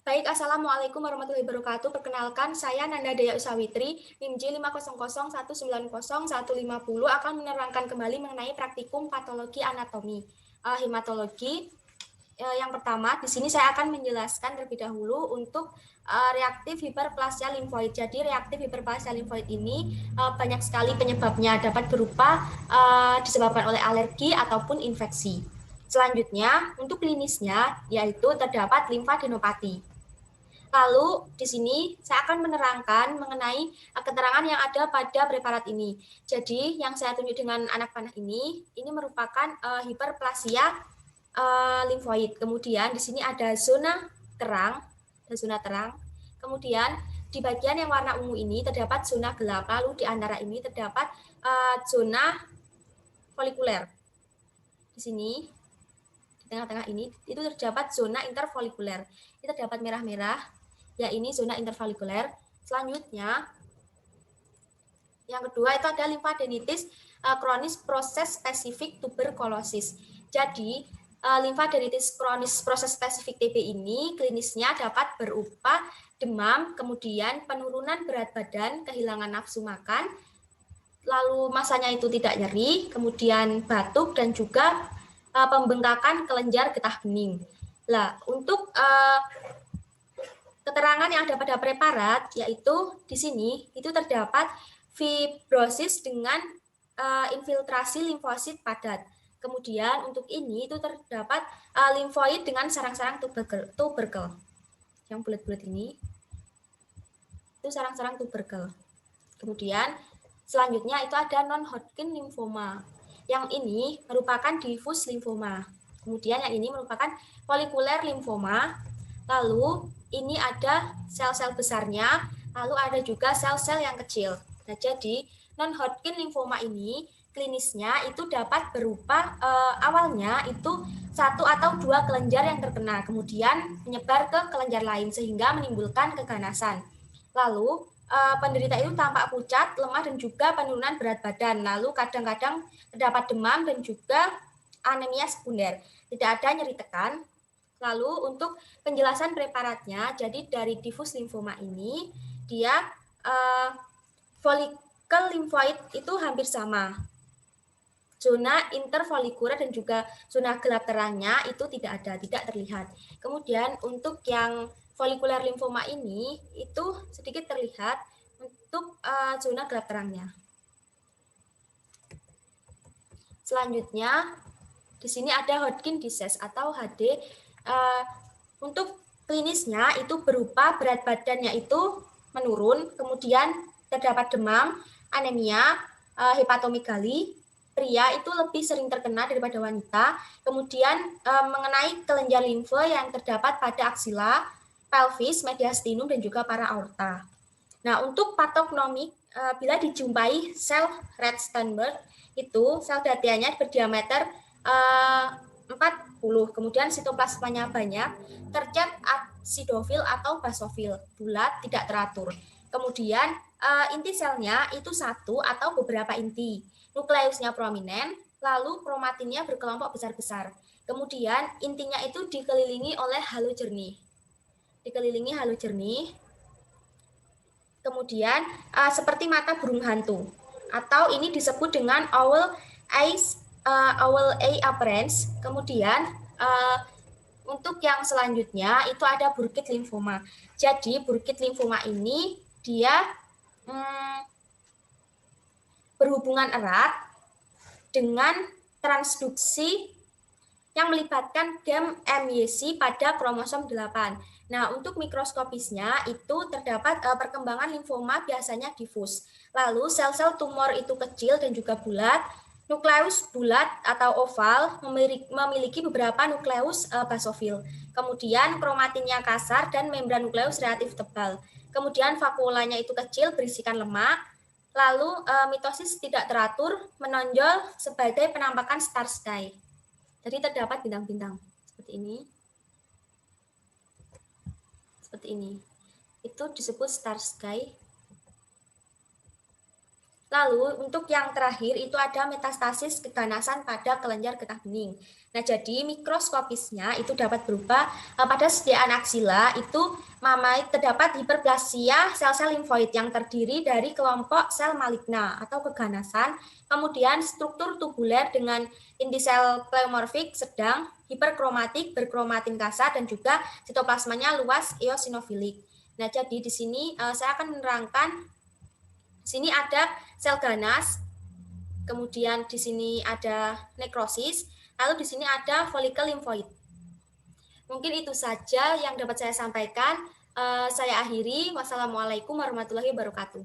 Baik, Assalamualaikum warahmatullahi wabarakatuh. Perkenalkan, saya Nanda Dea Usawitri, NIM J500190150 akan menerangkan kembali mengenai praktikum patologi anatomi hematologi. Yang pertama, di sini saya akan menjelaskan terlebih dahulu untuk reaktif hiperplasia limfoid. Jadi reaktif hiperplasia limfoid ini banyak sekali penyebabnya, dapat berupa disebabkan oleh alergi ataupun infeksi. Selanjutnya, untuk klinisnya yaitu terdapat limfadenopati. Lalu di sini saya akan menerangkan mengenai keterangan yang ada pada preparat ini. Jadi yang saya tunjuk dengan anak panah ini merupakan hiperplasia limfoid. Kemudian di sini ada zona terang. Kemudian di bagian yang warna ungu ini terdapat zona gelap. Lalu di antara ini terdapat zona folikuler. Di sini di tengah-tengah ini itu terdapat zona interfolikuler. Ini terdapat merah-merah. Ya, ini zona interfolikuler. Selanjutnya yang kedua itu ada limfadenitis kronis proses spesifik tuberkulosis. Jadi limfadenitis kronis proses spesifik TB ini klinisnya dapat berupa demam, kemudian penurunan berat badan, kehilangan nafsu makan, lalu masanya itu tidak nyeri, kemudian batuk dan juga pembengkakan kelenjar getah bening. Nah, untuk keterangan yang ada pada preparat yaitu di sini itu terdapat fibrosis dengan infiltrasi limfosit padat. Kemudian untuk ini itu terdapat limfoid dengan sarang-sarang tuberkel. Yang bulat-bulat ini itu sarang-sarang tuberkel. Kemudian selanjutnya itu ada non-Hodgkin lymphoma. Yang ini merupakan diffuse lymphoma. Kemudian yang ini merupakan follicular lymphoma. Lalu ini ada sel-sel besarnya, lalu ada juga sel-sel yang kecil. Nah, jadi non-Hodgkin lymphoma ini klinisnya itu dapat berupa awalnya itu satu atau dua kelenjar yang terkena, kemudian menyebar ke kelenjar lain sehingga menimbulkan keganasan. Lalu penderita itu tampak pucat, lemah dan juga penurunan berat badan. Lalu kadang-kadang terdapat demam dan juga anemia sekunder. Tidak ada nyeri tekan. Lalu untuk penjelasan preparatnya, jadi dari diffuse lymphoma ini dia follicle lymphoid itu hampir sama. Zona interfolikuler dan juga zona gelap terangnya itu tidak ada, tidak terlihat. Kemudian untuk yang folikuler limfoma ini itu sedikit terlihat untuk zona gelap terangnya. Selanjutnya di sini ada Hodgkin disease atau HD. Untuk klinisnya itu berupa berat badannya itu menurun, kemudian terdapat demam, anemia, hepatomegali. Pria itu lebih sering terkena daripada wanita. Kemudian mengenai kelenjar limfe yang terdapat pada aksila, pelvis, mediastinum dan juga para aorta. Nah, untuk patognomik bila dijumpai sel Red Steinberg itu sel datianya berdiameter 40, kemudian sitoplasmanya banyak, tercap acidofil atau basofil, bulat, tidak teratur. Kemudian inti selnya itu satu atau beberapa inti, nukleusnya prominent, lalu kromatinnya berkelompok besar-besar. Kemudian intinya itu dikelilingi oleh halo jernih. Kemudian seperti mata burung hantu, atau ini disebut dengan owl eye appearance. Kemudian untuk yang selanjutnya itu ada Burkitt lymphoma. Jadi Burkitt lymphoma ini dia berhubungan erat dengan transduksi yang melibatkan gem MYC pada kromosom 8. Nah, untuk mikroskopisnya itu terdapat perkembangan limfoma biasanya difus. Lalu sel-sel tumor itu kecil dan juga bulat. Nukleus bulat atau oval memiliki beberapa nukleus basofil. Kemudian kromatinnya kasar dan membran nukleus relatif tebal. Kemudian vakuolanya itu kecil berisikan lemak. Lalu mitosis tidak teratur menonjol sebagai penampakan star sky. Jadi terdapat bintang-bintang seperti ini. Seperti ini. Itu disebut star sky. Lalu untuk yang terakhir itu ada metastasis keganasan pada kelenjar getah bening. Nah, jadi mikroskopisnya itu dapat berupa pada sediaan aksila itu terdapat hiperplasia sel-sel limfoid yang terdiri dari kelompok sel maligna atau keganasan, kemudian struktur tubuler dengan indisel pleomorfik sedang, hiperkromatik berkromatin kasar dan juga sitoplasmanya luas eosinofilik. Nah, jadi di sini saya akan menerangkan di sini ada sel ganas, kemudian di sini ada nekrosis, lalu di sini ada folikel limfoid. Mungkin itu saja yang dapat saya sampaikan. Saya akhiri. Wassalamualaikum warahmatullahi wabarakatuh.